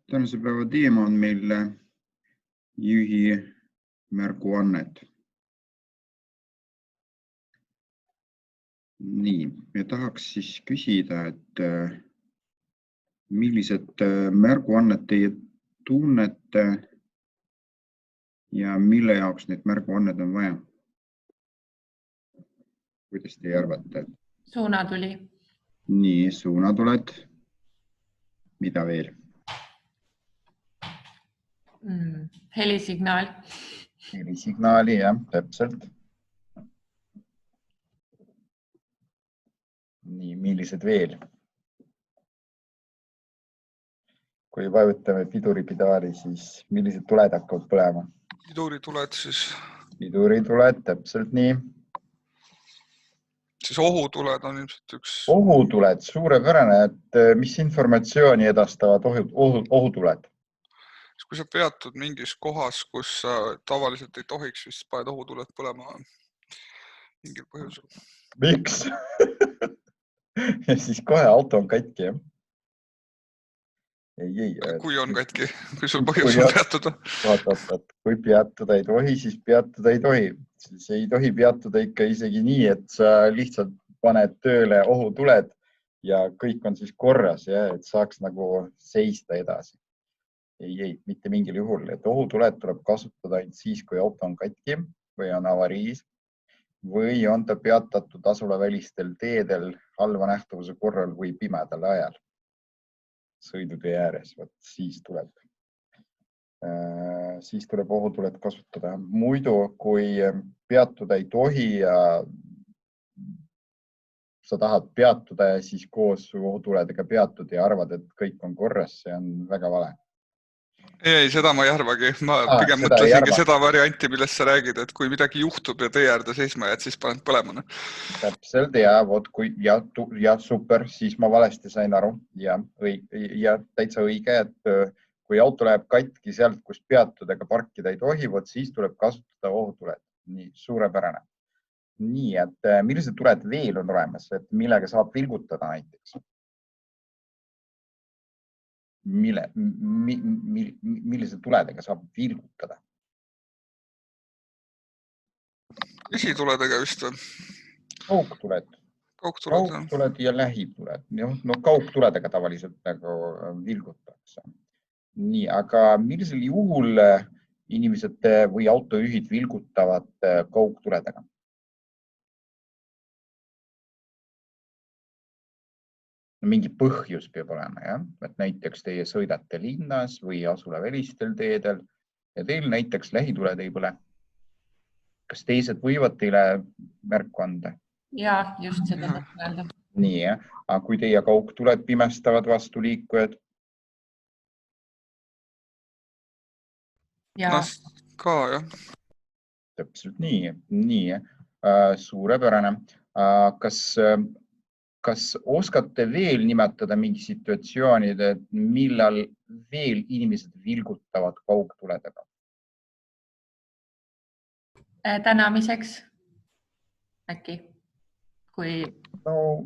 Tänase päeva teema on meil juhi märguannet. Nii, me tahaks siis küsida, et millised märguanned teie tunnete ja mille jaoks need märguanned on vaja? Kuidas te arvate? Suunatuli. Nii, suunatuled. Mida veel? Helisignaal. Helisignaali, jah, täpselt. Nii, millised veel? Kui vajutame piduripedaali, siis millised tuled hakkavad põlema? Pidurituled siis. Pidurituled, täpselt nii. Siis ohutuled on ilmselt üks. Ohutuled, suurepärane, et mis informatsiooni edastavad ohutuled? Kui sa peatud mingis kohas, kus tavaliselt ei tohiks, vist paned ohutuled põlema mingil põhjusel. Miks? Ja siis kohe auto on katki, jah? Ei. Kui on katki, kui sul põhjus on peatuda. Kui peatuda ei tohi, siis peatuda ei tohi. Siis ei tohi peatuda ikka isegi nii, et sa lihtsalt paned tööle ohutuled ja kõik on siis korras, ja, et saaks nagu seista edasi. Ei, mitte mingil juhul. Et ohutuled tuleb kasutada ainult siis, kui auto on katki või on avariis või on ta peatatud asulavälistel teedel halva nähtavuse korral või pimedal ajal. Sõidutee ääres, siis tuleb ohutuled kasutada. Muidu, kui peatuda ei tohi ja sa tahad peatuda ja siis koos ohutuledega peatud ja arvad, et kõik on korras, see on väga vale. Ei, seda ma ei arvagi. Ma pigem mõtlesingi seda varianti, millest sa räägid, et kui midagi juhtub ja tee äärde seisma jääd, siis paned põlemana. Täpselt, ja super, siis ma valesti sain aru ja täitsa õige, et kui auto läheb katki sealt, kus peatuda ega parkida ei tohi, siis tuleb kasutada ohutuled. Nii, suurepärane. Nii, et millised tuled veel on olemas, et millega saab vilgutada näiteks? Millise tuledega saab vilgutada? Esituledega vist või? Kaugtuled ja lähituled. No, kaugtuledega tavaliselt nagu vilgutakse. Nii, aga millisel juhul inimesed või autojuhid vilgutavad kaugtuledega? Mingi põhjus peab olema, jah? Et näiteks teie sõidate linnas või asulavälistel teedel ja teil näiteks lähituled ei põle. Kas teised võivad teile märku anda? Ja, just seda öelda. Nii, jah. Aga kui teie kaugtuled pimestavad vastu liikujad? Ja. Ka, jah. Täpselt nii. Suurepärane. Kas oskate veel nimetada mingi situatsioonid, et millal veel inimesed vilgutavad kaugtuledega? Tänamiseks äkki? No,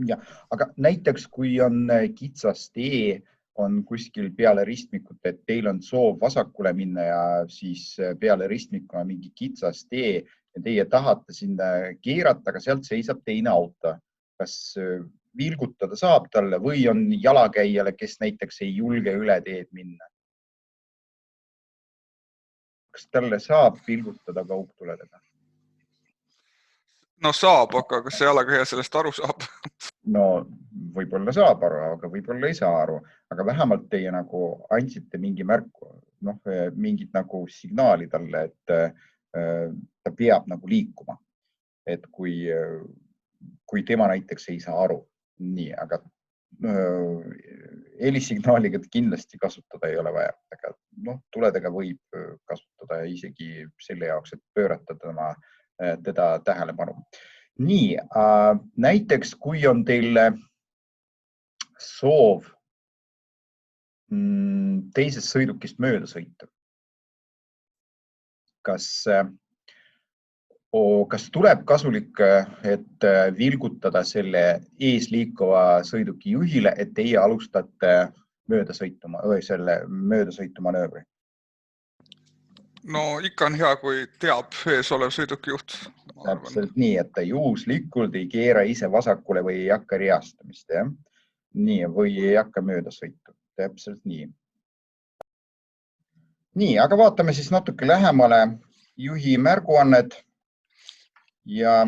jah. Aga näiteks, kui on kitsas tee, on kuskil peale ristmikut, et teil on soov vasakule minna ja siis peale ristmiku on mingi kitsas tee ja teie tahate sinna keerata, aga sealt seisab teine auto. Kas vilgutada saab talle või on jalakäijale, kes näiteks ei julge üle teed minna? Kas talle saab vilgutada kaugtuledega? No saab, aga kas see jalakäija sellest aru saab? No võib-olla saab aru, aga võib-olla ei saa aru. Aga vähemalt teie nagu andsite mingi märku, mingit nagu signaali talle, et ta peab nagu liikuma. Et kui tema näiteks ei saa aru. Nii, aga helisignaaliga kindlasti kasutada ei ole vaja. Aga tuledega võib kasutada isegi selle jaoks, et pöörata teda tähelepanu. Nii, näiteks kui on teil soov teisest sõidukist mööda sõita, kas tuleb kasulik, et vilgutada selle eesliikuva sõiduki juhile, et teie alustate möödasõitumanöövri? No ikka on hea, kui teab ees olev sõidukijuht. Täpselt nii, et ta juhuslikult ei keera ise vasakule või ei hakka riastamist, jah? Nii, või ei hakka möödasõitu. Täpselt nii. Nii, aga vaatame siis natuke lähemale juhi märguannet ja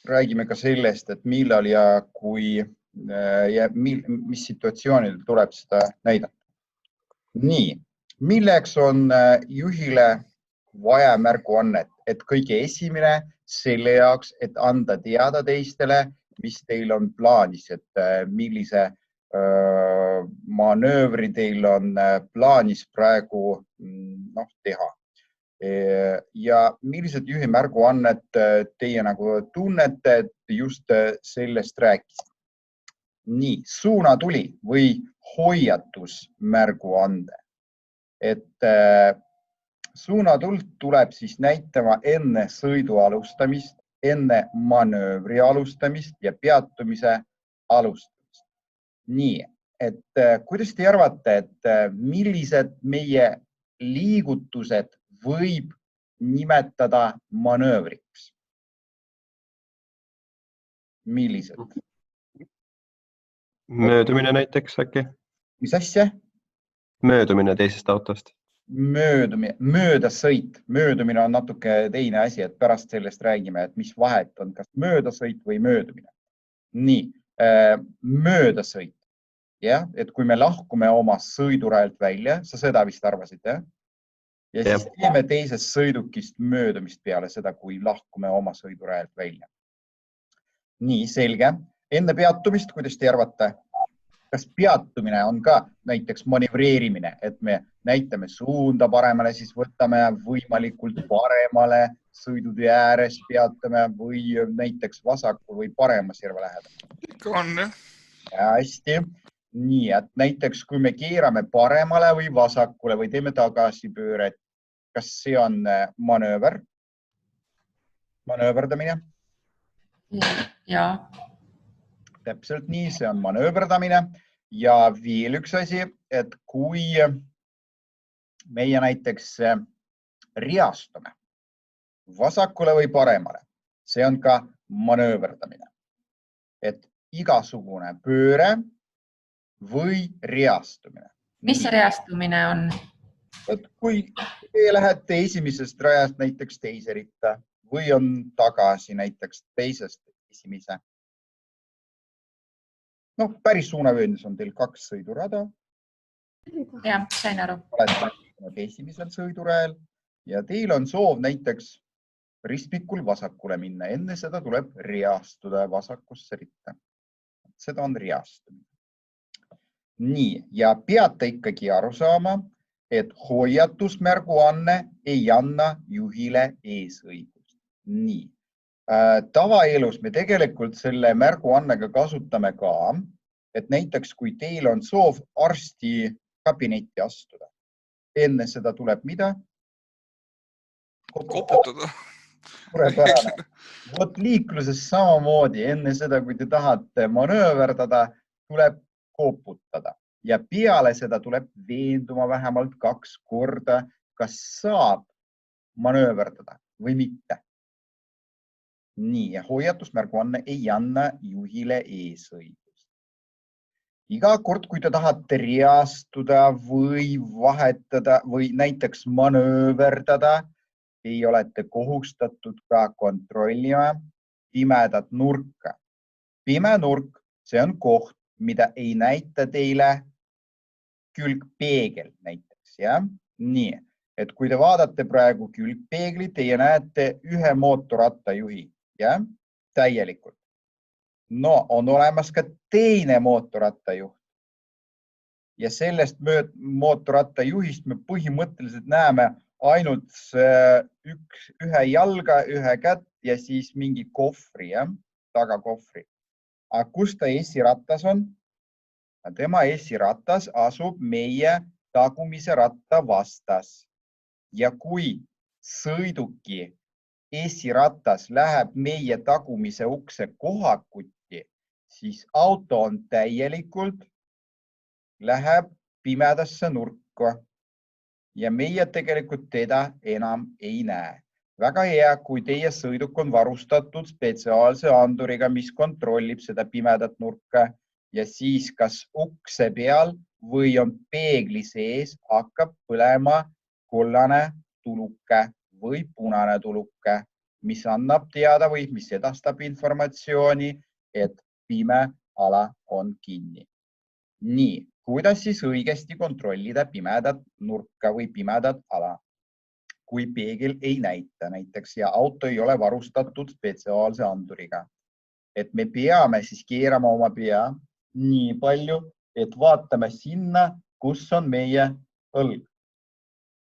räägime ka sellest, et millal ja mis situatsioonil tuleb seda näidata. Nii, milleks on juhile vaja märguannet, et kõige esimene selle jaoks, et anda teada teistele, mis teil on plaanis, et millise manöövri teil on plaanis praegu teha. Ja millised juhi märguannet teie nagu tunnete, et just sellest rääkisite? Nii, suunatuli või hoiatusmärguande. Et suunatuld tuleb siis näitama enne sõidu alustamist, enne manöövri alustamist ja peatumise alustamist. Nii, et kuidas te arvate, et millised meie liigutused võib nimetada manöövriks? Millised? Möödumine näiteks äkki? Mis asja? Möödumine teisest autost. Möödasõit. Möödumine on natuke teine asi, et pärast sellest räägime, et mis vahet on, kas möödasõit või möödumine. Nii, möödasõit. Ja, et kui me lahkume oma sõidurajalt välja, sa seda vist arvasid, jah? Ja siis teeme teisest sõidukist möödumist peale seda, kui lahkume oma sõidurajalt välja. Nii, selge. Enne peatumist, kuidas te arvate? Kas peatumine on ka näiteks manevreerimine, et me näitame suunda paremale, siis võtame võimalikult paremale sõidutee ääres, peatame või näiteks vasakul või parema sirve lähedal? Ikka on, jah. Hästi. Nii, et näiteks kui me keerame paremale või vasakule või teeme tagasipööret, kas see on manööver? Manööverdamine? Jaa. Täpselt nii, see on manööverdamine ja veel üks asi, et kui meie näiteks riastume vasakule või paremale, see on ka manööverdamine. Et igasugune pööre või riastumine. Mis see riastumine on? Et kui te lähete esimesest rajast näiteks teise ritta või on tagasi näiteks teisest esimese. No, päris suunavööndis on teil 2 sõidurada. Jah, sain aru. Olete esimesel sõidurajal ja teil on soov näiteks ristmikul vasakule minna. Enne seda tuleb riastuda vasakusse ritta. Seda on riastumine. Nii, ja peate ikkagi aru saama, et hoiatusmärguanne ei anna juhile eesõigust. Nii. Tavaelus me tegelikult selle märguannega kasutame ka, et näiteks kui teil on soov arsti kabinetti astuda, enne seda tuleb mida? Koputada. Vot liikluses samamoodi, enne seda, kui te tahate manööverdada, tuleb koputada ja peale seda tuleb veenduma vähemalt 2 korda, kas saab manööverdada või mitte. Nii, ja hoiatusmärguanne ei anna juhile eesõigust. Iga kord, kui te tahate riastuda või vahetada või näiteks manööverdada, ei olete kohustatud ka kontrollima pimedat nurka. Pime nurk, see on koht, mida ei näita teile külgpeegel näiteks. Ja? Nii, et kui te vaatate praegu külgpeegli, teie näete ühe mootorratta juhi. Ja, täielikult. No, on olemas ka teine mootorrattajuht. Ja sellest mootorratta juhist me põhimõtteliselt näeme ainult ühe jalga, ühe kätt ja siis mingi kohvri, tagakohvri. Aga kus ta esiratas on? Tema esiratas asub meie tagumise ratta vastas. Ja kui sõiduki esiratas läheb meie tagumise ukse kohakutti, siis auto on täielikult läheb pimedasse nurka ja meie tegelikult teda enam ei näe. Väga hea, kui teie sõiduk on varustatud spetsiaalse anduriga, mis kontrollib seda pimedat nurka ja siis kas ukse peal või on peegli sees hakkab põlema kollane tuluke või punane tuluke, mis annab teada või mis edastab informatsiooni, et pime ala on kinni. Nii, kuidas siis õigesti kontrollida pimedat nurka või pimedat ala? Kui peegel ei näita näiteks ja auto ei ole varustatud spetsiaalse anduriga. Et me peame siis keerama oma pea nii palju, et vaatame sinna, kus on meie õlg.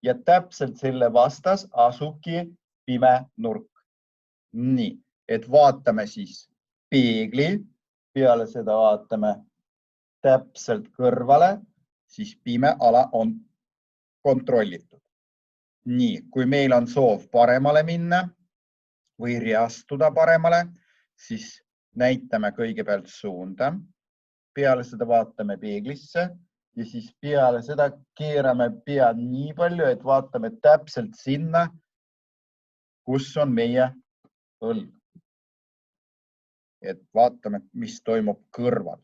Ja täpselt selle vastas asubki pime nurk. Nii, et vaatame siis peegli, peale seda vaatame täpselt kõrvale, siis pime ala on kontrollitud. Nii, kui meil on soov paremale minna või reastuda paremale, siis näitame kõigepealt suunda. Peale seda vaatame peeglisse ja siis peale seda keerame pea nii palju, et vaatame täpselt sinna, kus on meie õlg. Et vaatame, mis toimub kõrval.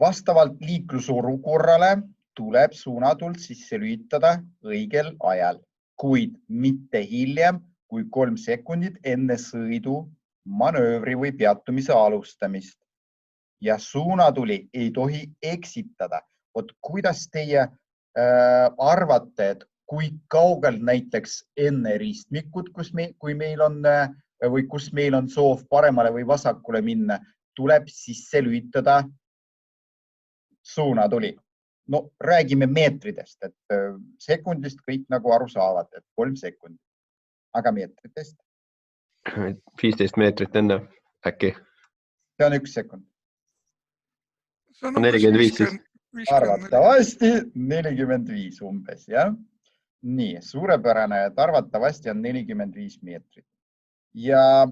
Vastavalt liiklusolukorrale tuleb suunatuld sisse lülitada õigel ajal, kuid mitte hiljem kui 3 sekundit enne sõidu, manöövri või peatumise alustamist. Ja suunatuli ei tohi eksitada. Kuidas teie arvate, et kui kaugel näiteks enne ristmikut, kui meil on, või kus meil on soov paremale või vasakule minna, tuleb sisse lülitada suunatuli? No räägime meetritest, et sekundist kõik nagu aru saavad, et 3 sekundit, aga meetritest? 15 meetrit enne äkki. See on 1 sekund. 45 siis. Arvatavasti 45 umbes, jah? Nii, suurepärane, et arvatavasti on 45 meetrit. Ja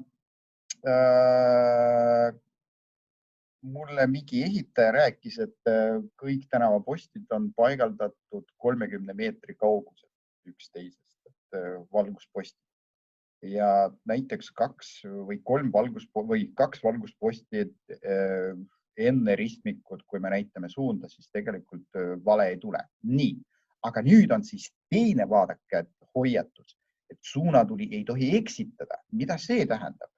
mulle mingi ehitaja rääkis, et kõik tänavapostid on paigaldatud 30 meetri kaugusel üksteisest, et valgusposti. Ja näiteks 2 või 3 või 2 valgusposti enne ristmikut, kui me näitame suunda, siis tegelikult vale ei tule. Nii, aga nüüd on siis teine vaadake hoiatus, et suunatuli ei tohi eksitada. Mida see tähendab?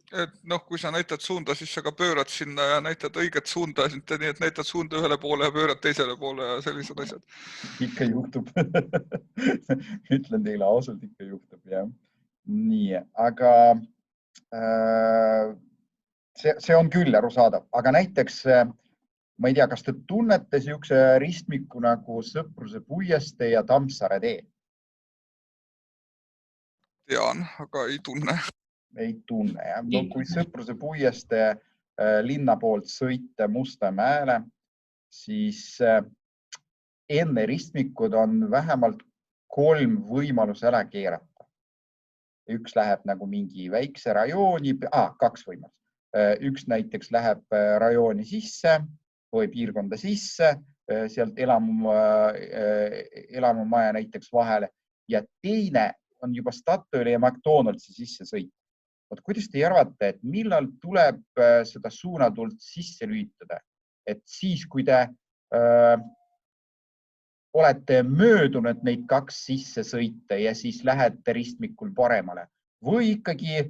Et kui sa näitad suunda, siis sa ka pöörad sinna ja näitad õiget suunda, nii et näitad suunda ühele poole ja pöörad teisele poole ja sellised asjad. Ikka juhtub. Ütlen teile ausalt, ikka juhtub, jah. Nii, aga see on küll arusaadav, aga näiteks, ma ei tea, kas te tunnete siukse ristmiku nagu Sõpruse puiestee ja Tammsaare tee? Tean, aga ei tunne. Ei tunne, jah. No, kui Sõpruse puiestee linna poolt sõita Mustamäele, siis enne ristmikud on vähemalt 3 võimalus ära keerata. Üks läheb nagu mingi väikse rajooni, 2 võimalus. Üks näiteks läheb rajooni sisse või piirkonda sisse, sealt elamumaja näiteks vahele ja teine on juba Statoili ja McDonaldsi sisse sõita. Kuidas te arvate, et millal tuleb seda suunatuld sisse lülitada? Et siis, kui te olete möödunud neid 2 sisse sõita ja siis lähete ristmikul paremale või ikkagi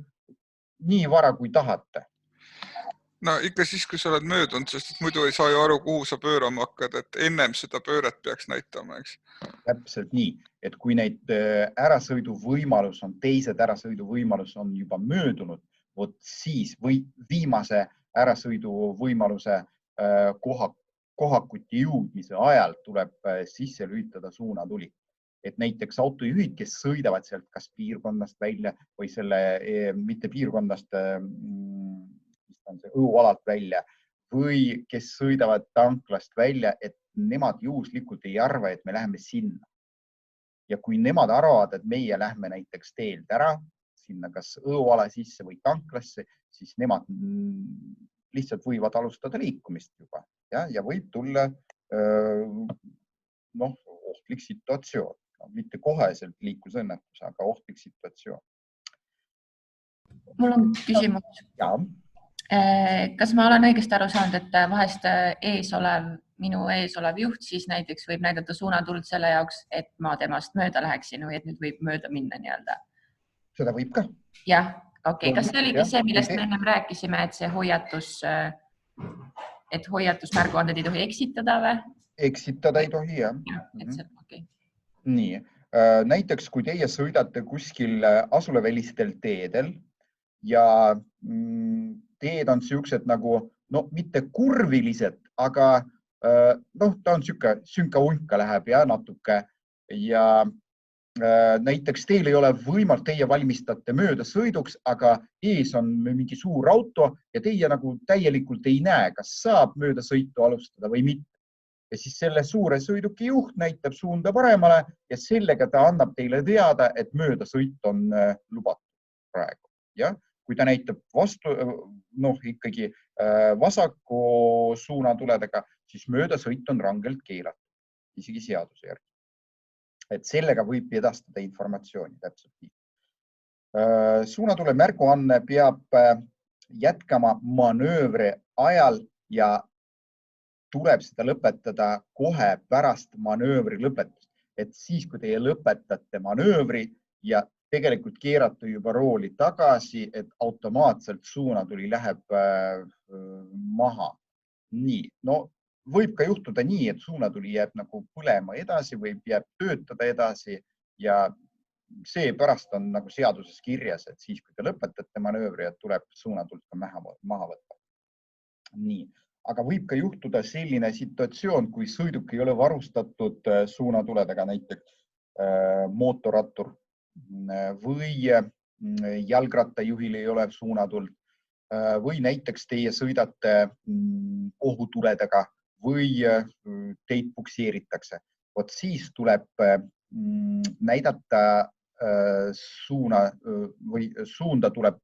nii vara, kui tahate? No ikka siis, kui sa oled möödunud, sest muidu ei saa ju aru, kuhu sa pöörama hakkad, et ennem seda pööret peaks näitama, eks? Täpselt nii, et kui neid ärasõiduvõimalus on, teised ärasõiduvõimalus on juba möödunud, siis või viimase ärasõiduvõimaluse kohakuti jõudmise ajal tuleb sisse lülitada suunatuli. Et näiteks autojuhid, kes sõidavad sealt kas piirkonnast välja või selle mitte piirkonnast, on see õualalt välja või kes sõidavad tanklast välja, et nemad juhuslikult ei arva, et me läheme sinna. Ja kui nemad arvavad, et meie lähme näiteks teelt ära, sinna kas õuala sisse või tanklasse, siis nemad lihtsalt võivad alustada liikumist juba ja võib tulla ohtlik situatsioon. Mitte koheselt liiklusõnnetus, aga ohtlik situatsioon. Mul on küsimus. Ja. Kas ma olen õigesti aru saanud, et vahest minu ees olev juht siis näiteks võib näidata suunatuld selle jaoks, et ma temast mööda läheksin või et nüüd võib mööda minna nii-öelda? Seda võib ka. Jah, okei. Kas see oligi see, millest me ennem rääkisime, et see hoiatusmärguanded ei tohi eksitada või? Eksitada ei tohi, jah. Okay. Nii. Näiteks, kui teie sõidate kuskil asulevälistel teedel ja teed on siuksed nagu, mitte kurvilised, aga ta on sünka-unka läheb ja natuke ja näiteks teil ei ole võimalik, teie valmistate mööda sõiduks, aga ees on mingi suur auto ja teie nagu täielikult ei näe, kas saab mööda sõitu alustada või mitte. Ja siis selle suure sõiduki juht näitab suunda paremale ja sellega ta annab teile teada, et mööda sõit on lubatud praegu. Ja? Kui ta näitab vastu, ikkagi vasaku suunatuledega, siis mööda sõit on rangelt keelatud, isegi seaduse järgi. Et sellega võib edastada informatsiooni täpselt nii. Suunatule märguanne peab jätkama manöövri ajal ja tuleb seda lõpetada kohe pärast manöövri lõpetust. Et siis, kui teie lõpetate manöövri ja tegelikult keerate juba rooli tagasi, et automaatselt suunatuli läheb maha. Nii, võib ka juhtuda nii, et suunatuli jääb nagu põlema edasi või jääb töötada edasi ja see pärast on nagu seaduses kirjas, et siis, kui te lõpetate manöövri, tuleb suunatult ka maha võtta. Nii, aga võib ka juhtuda selline situatsioon, kui sõiduk ei ole varustatud suunatuledega, näiteks mootorrattur või jalgrattajuhil ei ole suunatuld või näiteks teie sõidate ohutuledega või teid pukseeritakse. Vot siis tuleb näidata suunda tuleb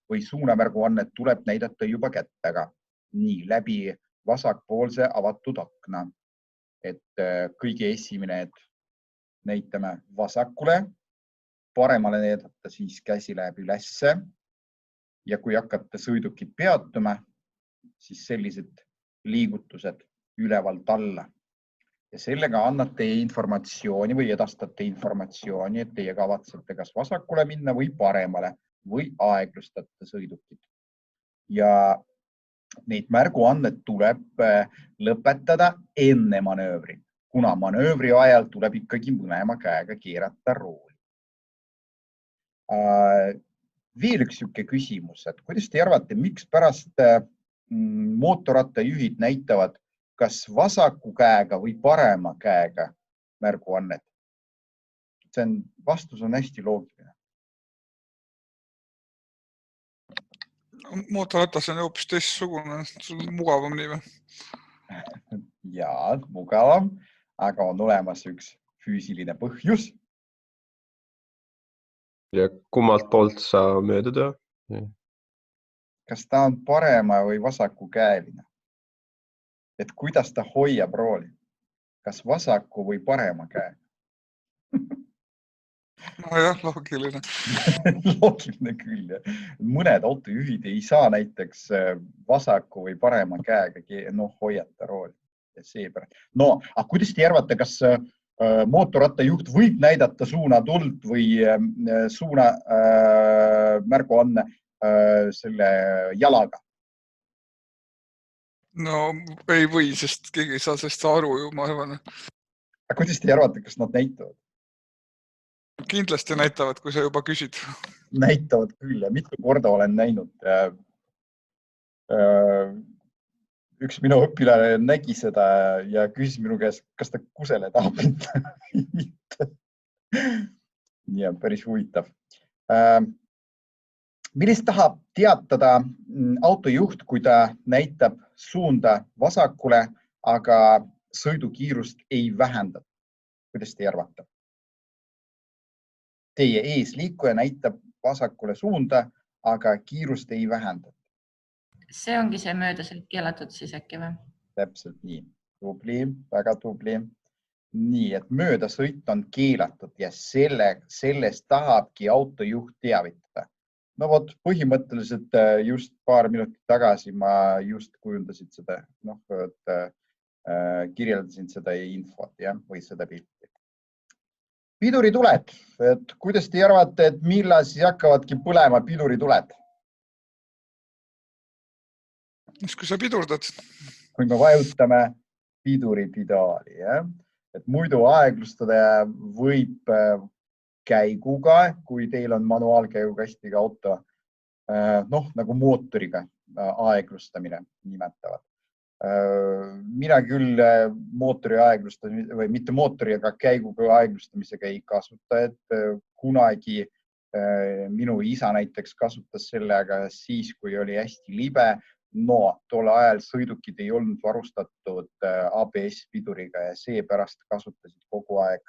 või suunamärguannet tuleb näidata juba kättega. Nii, läbi vasakpoolse avatud akna. Et kõige esimene, et näitame vasakule, paremale näidata siis käsi läheb ülesse ja kui hakkate sõidukit peatuma, siis sellised liigutused ülevalt alla. Ja sellega annate informatsiooni või edastate informatsiooni, et teie kavatsete kas vasakule minna või paremale või aeglustate sõidukit. Ja neid märguanded tuleb lõpetada enne manöövri, kuna manöövri ajal tuleb ikkagi mõlema käega keerata rooli. Veel üks siuke küsimus, et kuidas te arvate, miks pärast mootorrattajuhid näitavad kas vasaku käega või parema käega märguannet? Vastus on hästi loogiline. Mootorratas on hoopis teistsugune, sul on mugavam nii või? Jaa, mugavam, aga on olemas üks füüsiline põhjus. Ja kummalt poolt sa mööda töö? Kas ta on parema või vasaku käeline? Et kuidas ta hoiab rooli? Kas vasaku või parema käe? Jah, loogiline. Loogiline küll. Mõned autojuhid ei saa näiteks vasaku või parema käega hoiata rooli. Aga kuidas te arvate, kas mootorrattajuht võib näidata suunatuld või suuna märguanne selle jalaga? No ei või, sest keegi ei saa sellest aru ju, ma arvan. Aga kuidas te arvate, kas nad näitavad? Kindlasti näitavad, kui sa juba küsid. Näitavad küll ja mitu korda olen näinud. Üks minu õpilane nägi seda ja küsis minu käest, kas ta kusele tahab mitte. Nii on päris huvitav. Millest tahab teatada autojuht, kui ta näitab suunda vasakule, aga sõidukiirust ei vähenda? Kuidas te arvate? Teie eesliikuja näitab vasakule suunda, aga kiirust ei vähenda. see ongi see möödasõit keelatud siis äkki või? Täpselt nii. Tubli, väga tubli. Nii, et möödasõit on keelatud ja sellest tahabki autojuht teavitada. No vot, põhimõtteliselt just paar minutit tagasi ma just kujundasin seda, kirjeldasin seda infot või seda pilti. Pidurituled, et kuidas te arvate, et millal siis hakkavadki põlema pidurituled? Kui sa pidurdad? Kui me vajutame piduripedaali, et muidu aeglustada võib käiguga, kui teil on manuaalkäigukastiga auto, nagu mootoriga aeglustamine nimetavad. Mina küll mootori aeglustamise või mitte mootori, aga käiguga aeglustamisega ei kasuta, et kunagi minu isa näiteks kasutas sellega siis, kui oli hästi libe. No, tol ajal sõidukid ei olnud varustatud ABS-piduriga ja seepärast kasutasid kogu aeg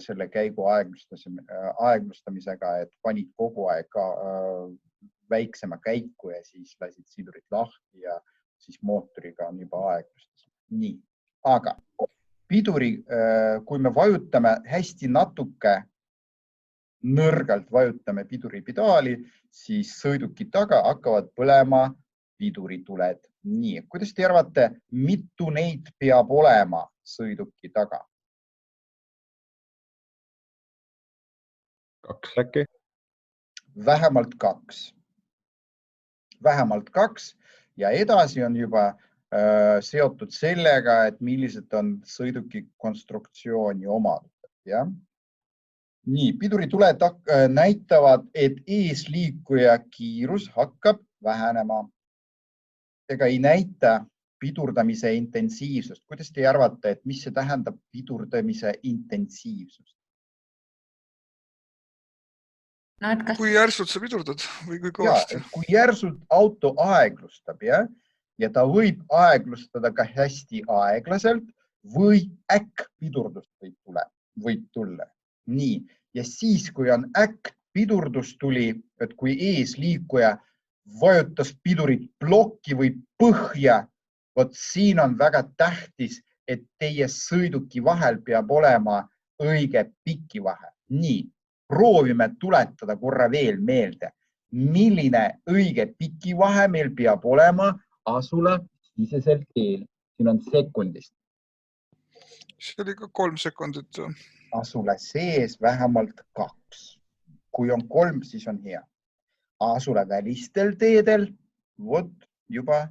selle käigu aeglustamisega, et panid kogu aeg väiksema käiku ja siis lasid sidurid lahti ja siis mootoriga on juba aeglustasid. Nii, aga piduri, kui me vajutame hästi natuke nõrgalt vajutame piduripedaali, siis sõiduki taga hakkavad põlema pidurituled. Nii, kuidas te arvate, mitu neid peab olema sõiduki taga? 2 äkki? Vähemalt 2. Vähemalt 2 ja edasi on juba seotud sellega, et millised on sõiduki konstruktsiooni omadused. Ja? Nii, pidurituled näitavad, et eesliikuja kiirus hakkab vähenema. Ega ei näita pidurdamise intensiivsust. Kuidas te arvate, et mis see tähendab pidurdamise intensiivsust? No, et kas... Kui järsult sa pidurdad või kui kõvasti? Ja, kui järsult auto aeglustab ja ta võib aeglustada ka hästi aeglaselt või äkkpidurdust võib tulla. Nii, ja siis, kui on äkkpidurdus tuli, et kui eesliikuja vajutas pidurit plokki või põhja, vot siin on väga tähtis, et teie sõiduki vahel peab olema õige pikivahe. Nii, proovime tuletada korra veel meelde, milline õige pikivahe meil peab olema asula siseselt teel. Siin on sekundist. See oli ka 3 sekundit. Asula sees vähemalt 2. Kui on 3, siis on hea. Asula välistel teedel, vot juba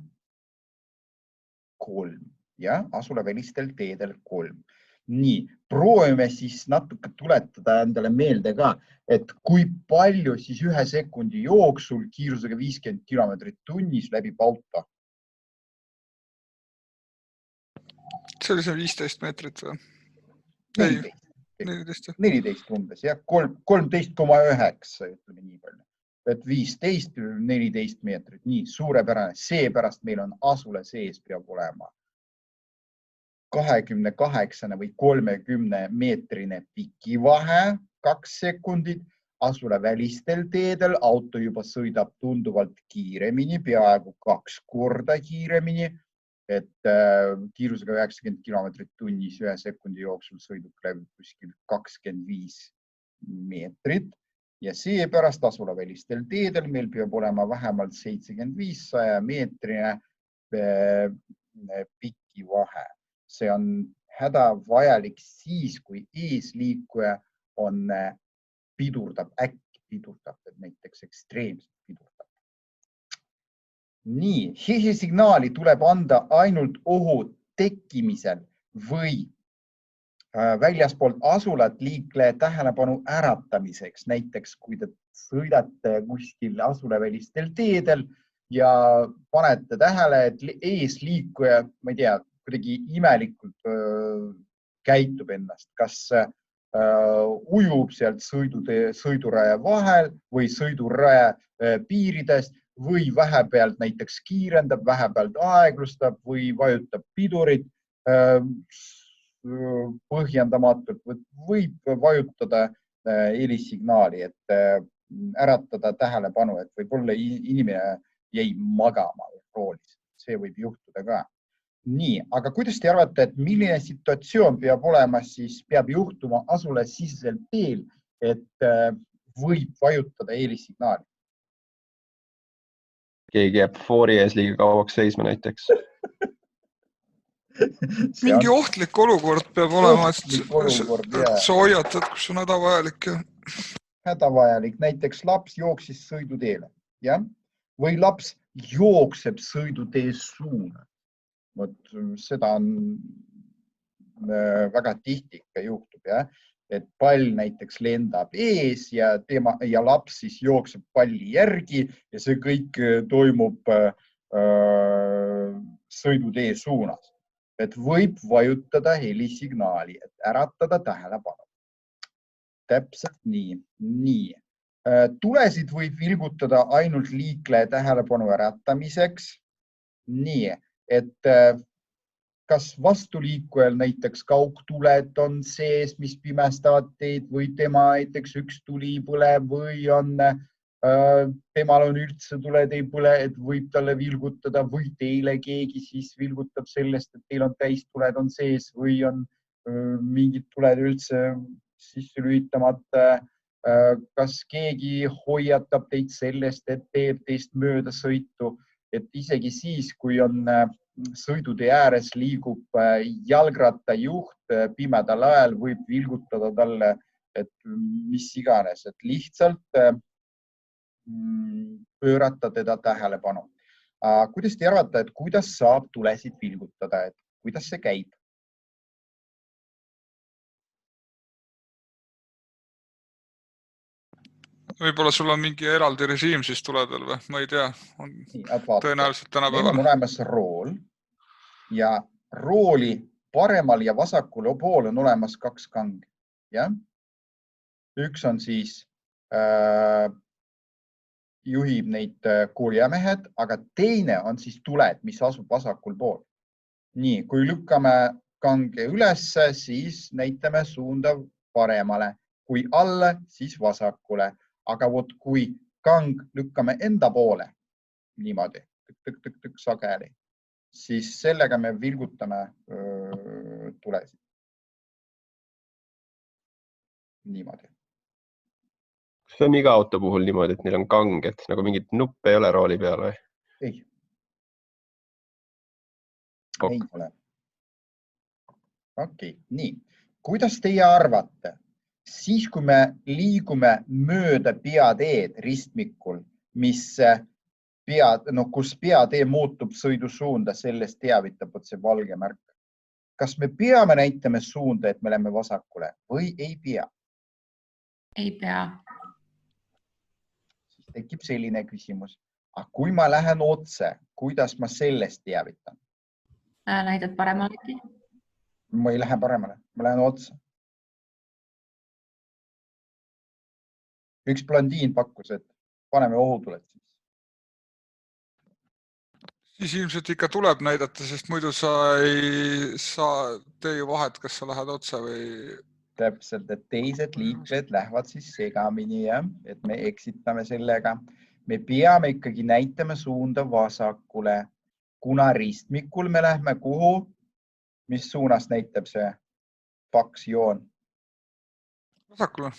3. Ja, asula välistel teedel 3. Nii, proovime siis natuke tuletada endale meelde ka, et kui palju siis 1 sekundi jooksul kiirusega 50 km tunnis läbib auto. See oli see 15 meetrit või? 14 umbes, jah, 13,9 ütleme nii palju. Et 15, 14 meetrit, nii suurepärane. Seepärast meil on asule sees peab olema 28 või 30 meetrine pikivahe, 2 sekundit. Asule välistel teedel auto juba sõidab tunduvalt kiiremini, peaaegu 2 korda kiiremini, et kiirusega 90 km tunnis 1 sekundi jooksul sõiduk läbi kuskil 25 meetrit. Ja seepärast asula välistel teedel meil peab olema vähemalt 75 meetrine pikivahe. See on hädavajalik siis, kui eesliikuja on äkki pidurdab, et näiteks ekstreemselt pidurdab. Nii, hehesignaali tuleb anda ainult ohu tekkimisel või väljaspoolt asulat liikleja tähelepanu äratamiseks. Näiteks, kui te sõidate kuskil asulavälistel teedel ja panete tähele, et eesliikuja, ma ei tea, kuidagi imelikult käitub ennast, kas ujub sealt sõiduraja vahel või sõiduraja piiridest või vähepealt näiteks kiirendab, vähepealt aeglustab või vajutab pidurit põhjendamatult, võib vajutada helisignaali, et äratada tähelepanu, et võib-olla inimene jäi magama roolis. See võib juhtuda ka. Nii, aga kuidas te arvate, et milline situatsioon peab olema, siis peab juhtuma asule siseselt teel, et võib vajutada heelisignaali? Keegi jääb foori ees liiga kauaks seisma näiteks. Mingi ohtlik olukord peab olema, et sa hoiatad, kus on hädavajalik. Hädavajalik. Näiteks laps jooksis sõiduteele, jah? Või laps jookseb sõidutee suunas. Seda on väga tihti ikka juhtub, jah? Et pall näiteks lendab ees ja laps siis jookseb palli järgi ja see kõik toimub sõidutee suunas. Et võib vajutada helisignaali, et äratada tähelepanu. Täpselt nii. Nii. Tulesid võib vilgutada ainult liikleja tähelepanu äratamiseks. Nii, et kas vastuliikujal näiteks kaugtuled on sees, mis pimestavad teed või tema näiteks üks tuli põle või on temal on üldse tuled ei põle, et võib talle vilgutada või teile keegi siis vilgutab sellest, et teil on täistuled on sees või on mingid tuled üldse sisse lühitamata. Kas keegi hoiatab teid sellest, et teeb teist mööda sõitu, et isegi siis, kui on sõidutee ääres liigub jalgrattajuht pimedal ajal, võib vilgutada talle, et mis iganes, et lihtsalt pöörata teda tähelepanu. Kuidas te arvate, et kuidas saab tulesid vilgutada, et kuidas see käib? Võib-olla sul on mingi eraldi režiim siis tuledel või? Ma ei tea. Tõenäoliselt tänapäeval. Meil on olemas rool ja rooli paremal ja vasakul pool on olemas kaks kange. Ja? Üks on siis juhib neid kurjamehed, aga teine on siis tuled, mis asub vasakul pool. Nii, kui lükkame kange ülesse, siis näitame suunda paremale. Kui alla, siis vasakule. Aga kui kang lükkame enda poole, niimoodi, tõk sageli, siis sellega me vilgutame tulesid. Niimoodi. See on iga auto puhul niimoodi, et neil on kang, et nagu mingit nuppe ei ole rooli peal või? Ei. Ei ole. Okei, nii. Kuidas teie arvate, siis kui me liigume mööda peateed ristmikul, kus peatee muutub sõidusuunda, sellest teavitab see valge märk. Kas me peame näitama suunda, et me läheme vasakule või ei pea? Ei pea. Tekib selline küsimus. Aga kui ma lähen otse, kuidas ma sellest teavitan? Näidad paremale? Ma ei lähe paremale, ma lähen otse. Üks blondiin pakkus, et paneme ohutuled siis. Siis ilmselt ikka tuleb näidata, sest muidu sa ei saa tee ju vahet, kas sa lähed otse või... Täpselt, et teised liikled lähevad siis segamini, et me eksitame sellega. Me peame ikkagi näitama suunda vasakule. Kuna ristmikul me lähme kuhu, mis suunas näitab see paks joon? Vasakule.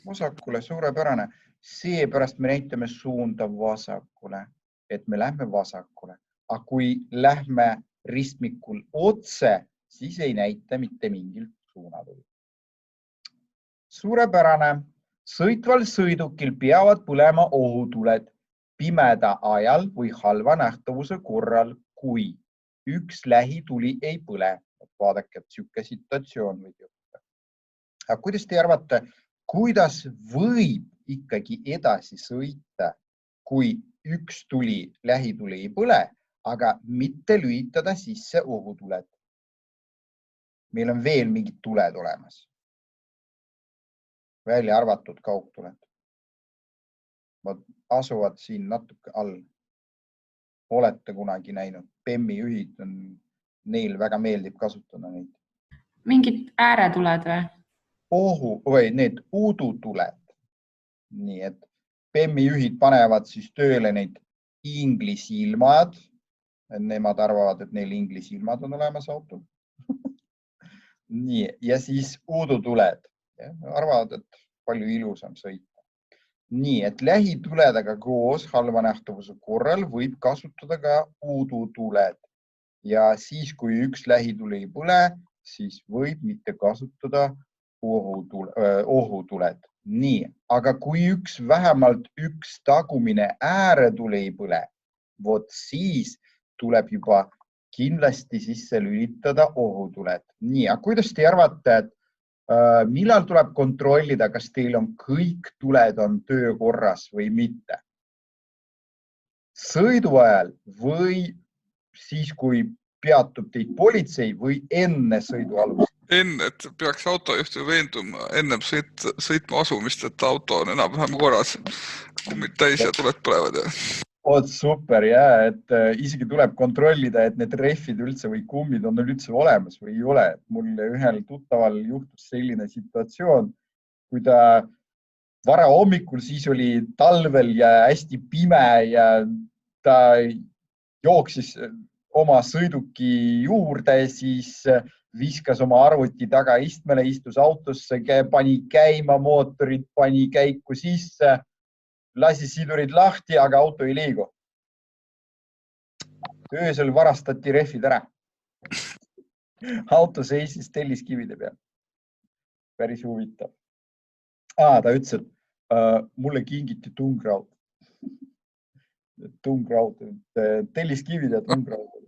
Vasakule, suurepärane. Seepärast me näitame suunda vasakule, et me lähme vasakule. Aga kui lähme ristmikul otse, siis ei näita mitte mingilt suunadel. Suurepärane. Sõitval sõidukil peavad põlema ohutuled pimeda ajal või halva nähtavuse korral, kui üks lähituli ei põle. Vaadake, et siuke situatsioon võib juhtuda. Aga kuidas te arvate, kuidas võib ikkagi edasi sõita, kui üks lähituli ei põle, aga mitte lülitada sisse ohutuled? Meil on veel mingid tuled olemas. Välja arvatud kaugtuled. Asuvad siin natuke all. Olete kunagi näinud? PEM-i juhid on, neil väga meeldib kasutada neid. Mingid ääretuled või? Need udutuled. Nii, et PEM-i juhid panevad siis tööle neid inglisilmad. Nemad arvavad, et neil inglisilmad on olemas autol. Nii, ja siis udutuled. Arvavad, et palju ilusam sõita. Nii, et lähituledega koos halva nähtavuse korral võib kasutada ka udutuled. Ja siis, kui üks lähituli ei põle, siis võib mitte kasutada ohutuled. Nii, aga kui vähemalt üks tagumine ääretuli ei põle, siis tuleb juba kindlasti sisse lülitada ohutuled. Nii, aga kuidas te arvate, et millal tuleb kontrollida, kas teil on kõik tuled on töökorras või mitte? Sõidu ajal või siis, kui peatub teid politsei või enne sõidu alust? Enne, et peaks autojuhti veenduma ennem sõitma asumist, et auto on enam-vähem korras, kummid täis ja tuled põlevad. Super, et isegi tuleb kontrollida, et need rehvid üldse või kummid on üldse olemas või ei ole. Mul ühel tuttaval juhtus selline situatsioon, kui ta vara hommikul, siis oli talvel ja hästi pime ja ta jooksis oma sõiduki juurde, siis viskas oma arvuti taga istmele, istus autosse, pani käima mootorid, pani käiku sisse, lasi sidurid lahti, aga auto ei liigu. Öösel varastati rehvid ära. Auto seisis telliskivide peal. Päris huvitav. Ta ütles, et mulle kingiti tungraud. Tungraud, telliskivid ja tungraud.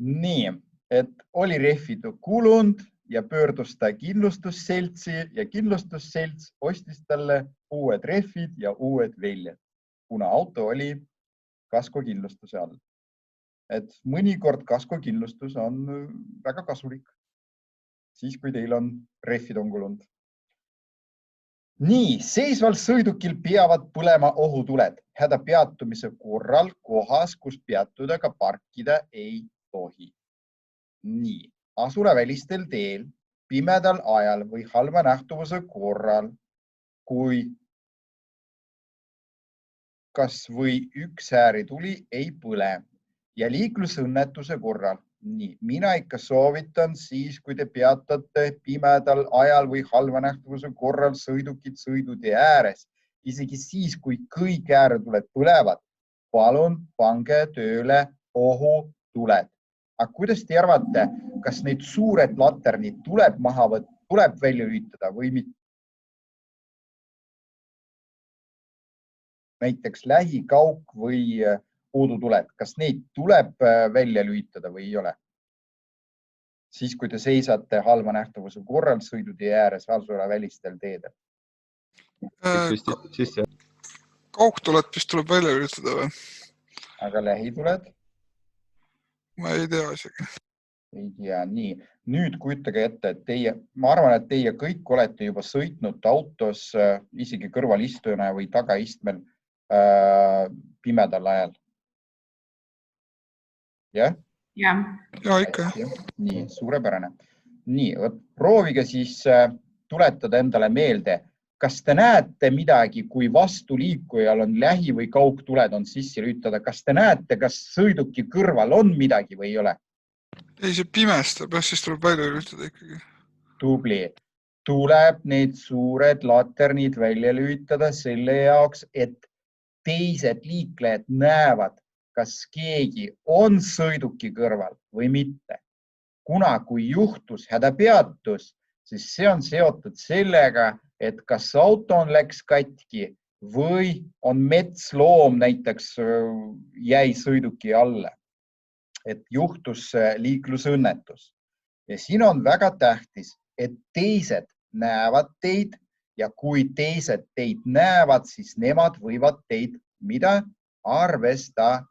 Nii, et oli rehvid kulunud ja pöördus ta kindlustusseltsi ja kindlustusselts ostis talle uued rehvid ja uued väljad, kuna auto oli kaskokindlustuse all. Et mõnikord kaskokindlustus on väga kasulik, siis kui teil on rehvid on kulunud. Nii, seisval sõidukil peavad põlema ohutuled. Hädapeatumise korral kohas, kus peatuda ka parkida ei tohi. Nii, asulavälistel teel, pimedal ajal või halva nähtavuse korral, kui kas või üks ääretuli ei põle ja liiklusõnnetuse korral. Nii, mina ikka soovitan siis, kui te peatate pimedal ajal või halva nähtavuse korral sõidukid sõidutee ääres, isegi siis, kui kõik ääretuled põlevad, palun pange tööle ohutuled. Aga kuidas te arvate, kas neid suured laternid tuleb välja lülitada või mitte? Näiteks lähikauk või udutuled, kas neid tuleb välja lülitada või ei ole? Siis, kui te seisate halva nähtavuse korral sõidutee ääres asulavälistel teedel. Kaugtuled vist tuleb välja lülitada või? Aga lähituled? Ma ei tea isegi. Ei tea, nii. Nüüd kujutage ette, et ma arvan, et teie kõik olete juba sõitnud autos isegi kõrvalistujana või tagaistmel pimedal ajal. Jah? Ja ikka. Nii, suurepärane. Nii, proovige siis tuletada endale meelde, kas te näete midagi, kui vastuliikujal on lähi- või kaugtuled on sisse lülitada? Kas te näete, kas sõiduki kõrval on midagi või ei ole? Ei, see pimestab, siis tuleb välja lülitada ikkagi. Tubli. Tuleb need suured laternid välja lülitada selle jaoks, et teised liiklejad näevad, kas keegi on sõiduki kõrval või mitte. Kuna kui juhtus hädapeatus, siis see on seotud sellega, et kas auto läks katki või on metsloom näiteks jäi sõiduki alla, et juhtus liiklusõnnetus. Ja siin on väga tähtis, et teised näevad teid ja kui teised teid näevad, siis nemad võivad teid mida arvestada.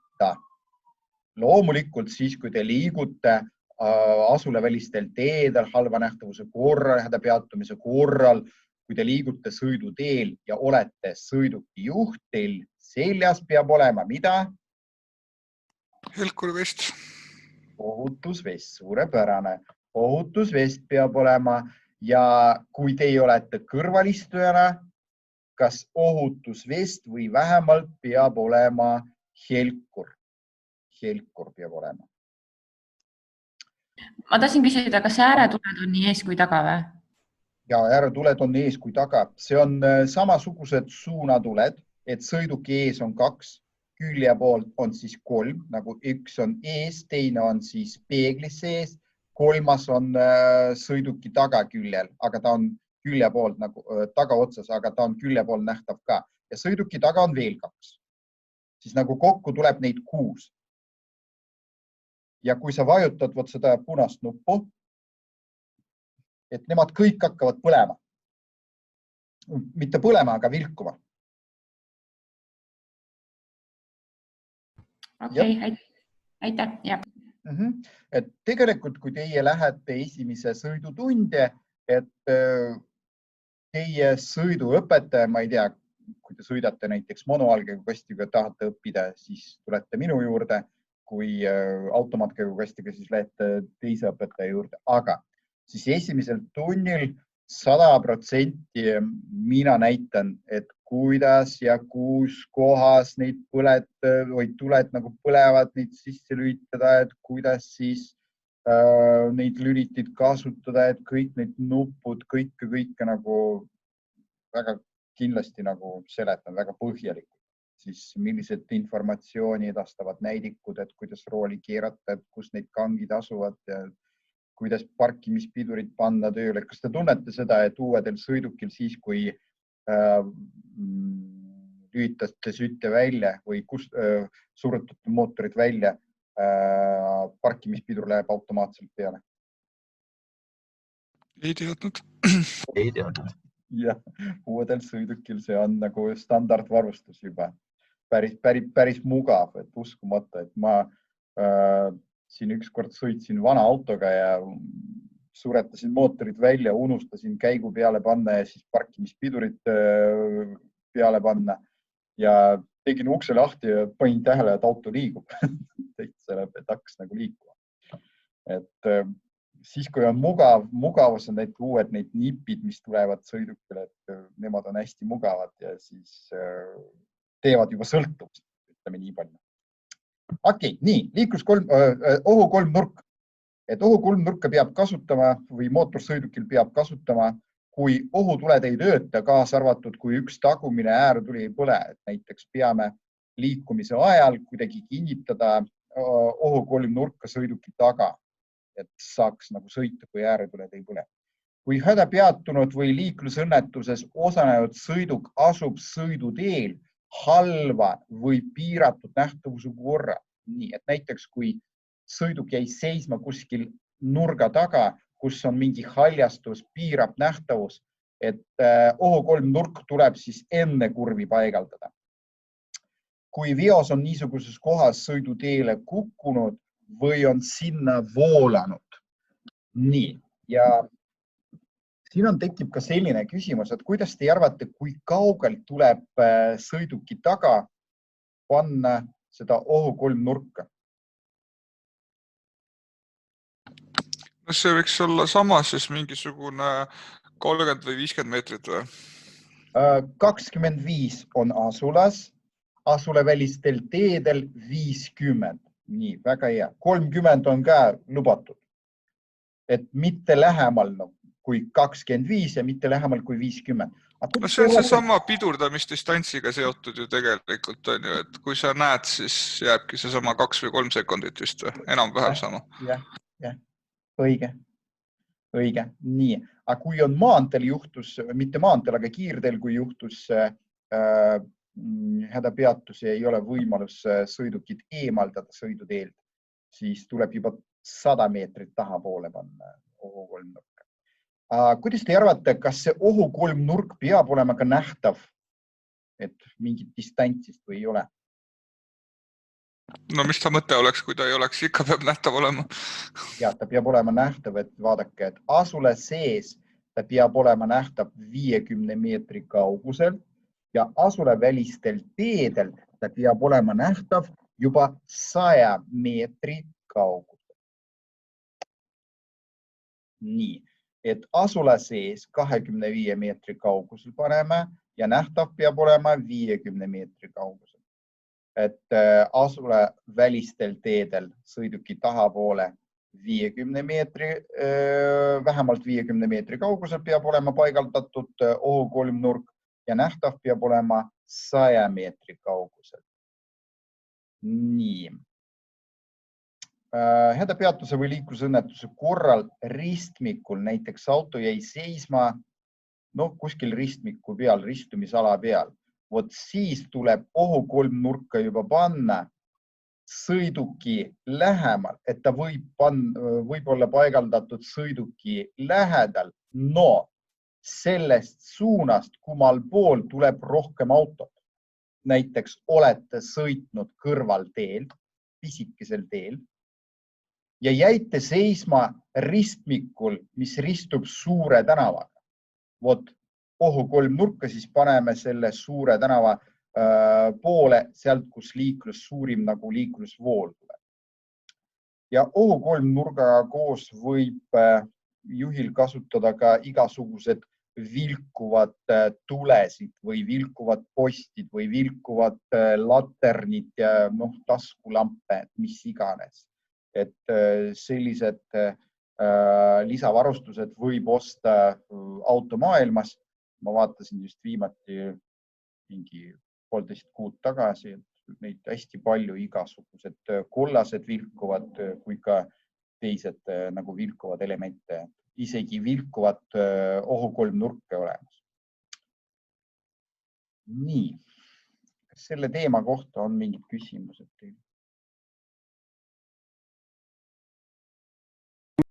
Loomulikult siis, kui te liigute asulavälistel teedel, halva nähtavuse korral, hädapeatumise korral, kui te liigute sõiduteel ja olete sõiduki juhtil, seljas peab olema mida? Helkurivest. Ohutusvest, suurepärane. Ohutusvest peab olema ja kui teie olete kõrvalistujana, kas ohutusvest või vähemalt peab olema helkur. Helkur peab olema. Ma tahtsin küsida, kas ääretuled on nii ees kui taga või? Ja ääretuled on ees kui taga. See on samasugused suunatuled, et sõiduki ees on 2, külje poolt on siis 3, nagu üks on ees, teine on siis peeglis ees, 3. on sõiduki tagaküljel, aga ta on külje poolt nagu tagaotsas, aga ta on külje pool nähtav ka. Ja sõiduki taga on veel 2. Siis nagu kokku tuleb neid 6. Ja kui sa vajutad seda punast nuppu, et nemad kõik hakkavad põlema. Mitte põlema, aga vilkuma. Okei, aitäh. Ja. Et tegelikult, kui teie lähete esimese sõidutunde, et teie sõiduõpetaja, ma ei tea, kui te sõidate näiteks monoalgekastiga tahate õppida, siis tulete minu juurde. Kui automaatkäigukastiga, siis lähete teise õpetaja juurde. Aga siis esimesel tunnil 100% mina näitan, et kuidas ja kus kohas neid tuled nagu põlevad, neid sisse lülitada, et kuidas siis neid lülitid kasutada, et kõik need nupud, kõike nagu väga kindlasti nagu seletan väga põhjalikult. Siis millised informatsiooni edastavad näidikud, et kuidas rooli keerata, et kus neid kangid asuvad ja kuidas parkimispidurid panna tööle. Kas te tunnete seda, et uuedel sõidukil siis, kui lülitate sütte välja või surutate mootorid välja, parkimispidur läheb automaatselt peale? Ei teadnud. Ei teadnud. Ja uuedel sõidukil see on nagu standardvarustus juba. Päris mugav, et uskumata, et ma siin ükskord sõitsin vana autoga ja suretasin mootorid välja, unustasin käigu peale panna ja siis parkimispidurid peale panna ja tegin ukse lahti ja panin tähele, et auto liigub. Sellega, et hakkas nagu liikuma. Et siis, kui on mugavus on need uued neid nipid, mis tulevad sõidukile, et nemad on hästi mugavad ja siis teevad juba sõltuvust, ütleme nii palju. Okei, nii, ohu kolmnurk. Et ohu kolmnurka peab kasutama või mootorsõidukil peab kasutama, kui ohutuled ei tööta, kaasa arvatud, kui üks tagumine ääretuli ei põle. Et näiteks peame liikumise ajal kuidagi kinnitada ohu kolmnurka sõiduki taga, et saaks nagu sõita, kui ääretuled ei põle. Kui hädapeatunud või liiklusõnnetuses osalenud sõiduk asub sõiduteel halva või piiratud nähtavuse korra. Nii, et näiteks kui sõiduk jäi seisma kuskil nurga taga, kus on mingi haljastus, piirab nähtavus, et ohu kolmnurk tuleb siis enne kurvi paigaldada. Kui veos on niisuguses kohas sõiduteele kukkunud või on sinna voolanud. Nii, ja siin tekib ka selline küsimus, et kuidas te arvate, kui kaugelt tuleb sõiduki taga panna seda ohu kolmnurka? No see võiks olla sama, siis mingisugune 30 või 50 meetrit või? 25 on asulas, asulevälistel teedel 50. Nii, väga hea. 30 on ka lubatud. Et mitte lähemal kui 25 ja mitte lähemal kui 50. No see on see sama pidurdamisdistantsiga seotud ju tegelikult on ju, et kui sa näed, siis jääbki see sama 2 või 3 sekundit vist või? Enam-vähem sama. Jah. Õige. Nii. Aga kui on maanteel juhtus, mitte maanteel, aga kiirteel, kui juhtus hädapeatus ja ei ole võimalus sõidukit eemaldada sõiduteelt, siis tuleb juba 100 meetrit tahapoole panna ohu kolmnurka. Kuidas te arvate, kas see ohu kolmnurk peab olema ka nähtav, et mingit distantsist või ei ole? No mis ta mõte oleks, kui ta ei oleks, ikka peab nähtav olema. Ja, ta peab olema nähtav, et vaadake, et asule sees ta peab olema nähtav 50 meetri kaugusel ja asule välistel teedel ta peab olema nähtav juba 100 meetri kaugusel. Nii. et asula sees 25 meetri kaugusel paneme ja nähtav peab olema 50 meetri kaugusel. Et asula välistel teedel sõiduki tahapoole 50 meetri, vähemalt 50 meetri kaugusel peab olema paigaldatud ohukolmnurk ja nähtav peab olema 100 meetri kaugusel. Nii. Hädapeatuse või liiklusõnnetuse korral ristmikul näiteks auto jäi seisma kuskil ristmiku peal, ristumisala peal. Vot siis tuleb ohukolmnurka juba panna sõiduki lähemal, et ta võib olla paigaldatud sõiduki lähedal, no sellest suunast, kummal pool tuleb rohkem autot. Näiteks olete sõitnud kõrvalteel, pisikesel teel ja jäite seisma ristmikul, mis ristub suure tänavaga. Vot ohukolmnurka siis paneme selle suure tänava poole sealt, kus suurim nagu liiklusvool tuleb. Ja ohukolmnurgaga koos võib juhil kasutada ka igasugused vilkuvad tulesid või vilkuvad postid või vilkuvad laternid ja taskulampe, mis iganes. Et sellised lisavarustused võib osta automaailmas. Ma vaatasin just viimati mingi 1,5 kuud tagasi, et neid hästi palju igasugused kollased vilkuvad kui ka teised nagu vilkuvad elemente. Isegi vilkuvad ohukolmnurke olemas. Nii, kas selle teema kohta on mingid küsimused teil?